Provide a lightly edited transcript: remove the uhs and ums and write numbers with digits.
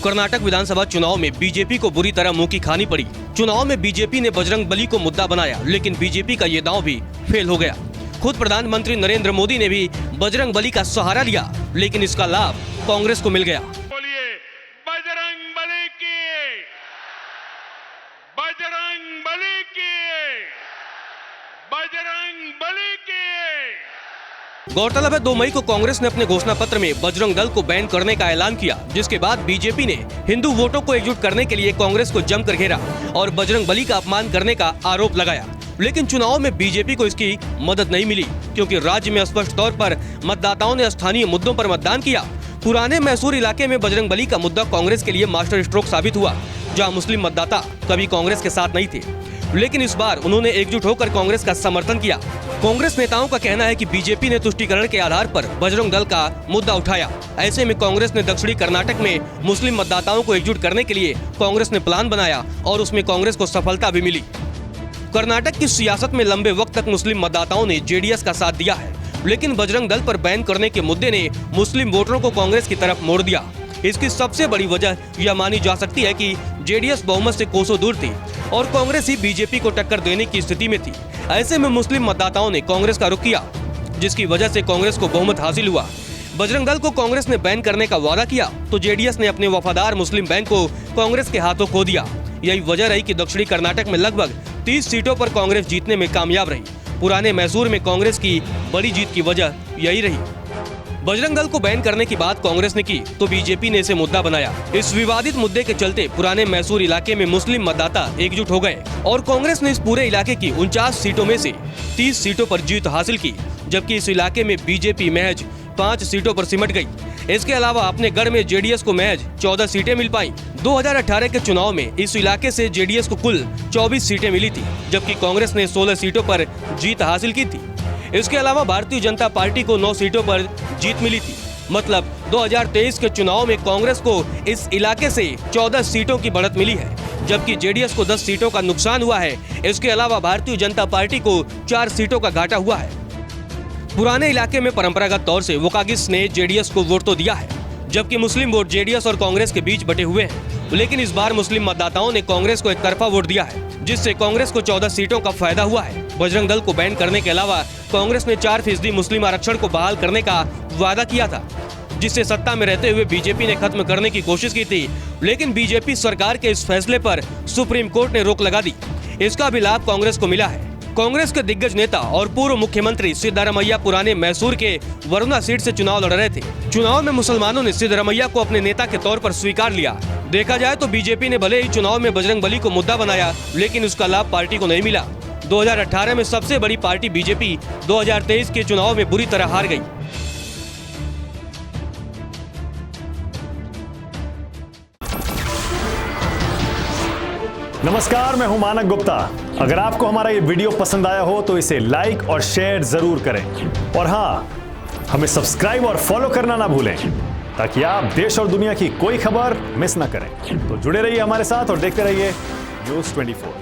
कर्नाटक विधानसभा चुनाव में बीजेपी को बुरी तरह मुंह की खानी पड़ी। चुनाव में बीजेपी ने बजरंग बली को मुद्दा बनाया, लेकिन बीजेपी का ये दांव भी फेल हो गया। खुद प्रधानमंत्री नरेंद्र मोदी ने भी बजरंग बली का सहारा लिया, लेकिन इसका लाभ कांग्रेस को मिल गया। बोलिए बजरंग बली की, बजरंग बली की, बजरंग बली की। गौरतलब है 2 मई को कांग्रेस ने अपने घोषणा पत्र में बजरंग दल को बैन करने का ऐलान किया, जिसके बाद बीजेपी ने हिंदू वोटों को एकजुट करने के लिए कांग्रेस को जमकर घेरा और बजरंग बली का अपमान करने का आरोप लगाया। लेकिन चुनाव में बीजेपी को इसकी मदद नहीं मिली, क्योंकि राज्य में स्पष्ट तौर पर मतदाताओं ने स्थानीय मुद्दों पर मतदान किया। पुराने मैसूर इलाके में बजरंग बली का मुद्दा कांग्रेस के लिए मास्टर स्ट्रोक साबित हुआ, जहां मुस्लिम मतदाता कभी कांग्रेस के साथ नहीं थे, लेकिन इस बार उन्होंने एकजुट होकर कांग्रेस का समर्थन किया। कांग्रेस नेताओं का कहना है कि बीजेपी ने तुष्टीकरण के आधार पर बजरंग दल का मुद्दा उठाया। ऐसे में कांग्रेस ने दक्षिणी कर्नाटक में मुस्लिम मतदाताओं को एकजुट करने के लिए कांग्रेस ने प्लान बनाया और उसमें कांग्रेस को सफलता भी मिली। कर्नाटक की सियासत में लंबे वक्त तक मुस्लिम मतदाताओं ने जेडीएस का साथ दिया है, लेकिन बजरंग दल पर बैन करने के मुद्दे ने मुस्लिम वोटरों को कांग्रेस की तरफ मोड़ दिया। इसकी सबसे बड़ी वजह यह मानी जा सकती है कि जेडीएस बहुमत से कोसों दूर थी और कांग्रेस ही बीजेपी को टक्कर देने की स्थिति में थी। ऐसे में मुस्लिम मतदाताओं ने कांग्रेस का रुख किया, जिसकी वजह से कांग्रेस को बहुमत हासिल हुआ। बजरंग दल को कांग्रेस ने बैन करने का वादा किया तो जेडीएस ने अपने वफादार मुस्लिम बैंक को कांग्रेस के हाथों खो दिया। यही वजह रही कि दक्षिणी कर्नाटक में लगभग 30 सीटों पर कांग्रेस जीतने में कामयाब रही। पुराने मैसूर में कांग्रेस की बड़ी जीत की वजह यही रही। बजरंग दल को बैन करने की बात कांग्रेस ने की तो बीजेपी ने इसे मुद्दा बनाया। इस विवादित मुद्दे के चलते पुराने मैसूर इलाके में मुस्लिम मतदाता एकजुट हो गए और कांग्रेस ने इस पूरे इलाके की 49 सीटों में से 30 सीटों पर जीत हासिल की, जबकि इस इलाके में बीजेपी महज 5 सीटों पर सिमट गई। इसके अलावा अपने गढ़ में जेडीएस को महज 14 सीटें मिल पाई। 2018 के चुनाव में इस इलाके से जेडीएस को कुल 24 सीटें मिली थी, जबकि कांग्रेस ने 16 सीटों पर जीत हासिल की थी। इसके अलावा भारतीय जनता पार्टी को 9 सीटों पर जीत मिली थी। मतलब 2023 के चुनाव में कांग्रेस को इस इलाके से 14 सीटों की बढ़त मिली है, जबकि जेडीएस को 10 सीटों का नुकसान हुआ है। इसके अलावा भारतीय जनता पार्टी को 4 सीटों का घाटा हुआ है। पुराने इलाके में परंपरागत तौर से वोकागिस ने जेडीएस को वोट तो दिया है, जबकि मुस्लिम वोट जेडीएस और कांग्रेस के बीच बटे हुए हैं। लेकिन इस बार मुस्लिम मतदाताओं ने कांग्रेस को एक तरफा वोट दिया है, जिससे कांग्रेस को 14 सीटों का फायदा हुआ है। बजरंग दल को बैन करने के अलावा कांग्रेस ने 4% मुस्लिम आरक्षण को बहाल करने का वादा किया था, जिसे सत्ता में रहते हुए बीजेपी ने खत्म करने की कोशिश की थी, लेकिन बीजेपी सरकार के इस फैसले पर सुप्रीम कोर्ट ने रोक लगा दी। इसका भी लाभ कांग्रेस को मिला है। कांग्रेस के दिग्गज नेता और पूर्व मुख्यमंत्री सिद्धरामैया पुराने मैसूर के वरुणा सीट से चुनाव लड़ रहे थे। चुनाव में मुसलमानों ने सिद्धरामैया को अपने नेता के तौर पर स्वीकार लिया। देखा जाए तो बीजेपी ने भले ही चुनाव में बजरंग बली को मुद्दा बनाया, लेकिन उसका लाभ पार्टी को नहीं मिला। 2018 में सबसे बड़ी पार्टी बीजेपी 2023 के चुनाव में बुरी तरह हार गई। नमस्कार, मैं हूं मानक गुप्ता। अगर आपको हमारा ये वीडियो पसंद आया हो तो इसे लाइक और शेयर जरूर करें, और हाँ, हमें सब्सक्राइब और फॉलो करना ना भूलें, ताकि आप देश और दुनिया की कोई खबर मिस ना करें। तो जुड़े रहिए हमारे साथ और देखते रहिए न्यूज़ 24।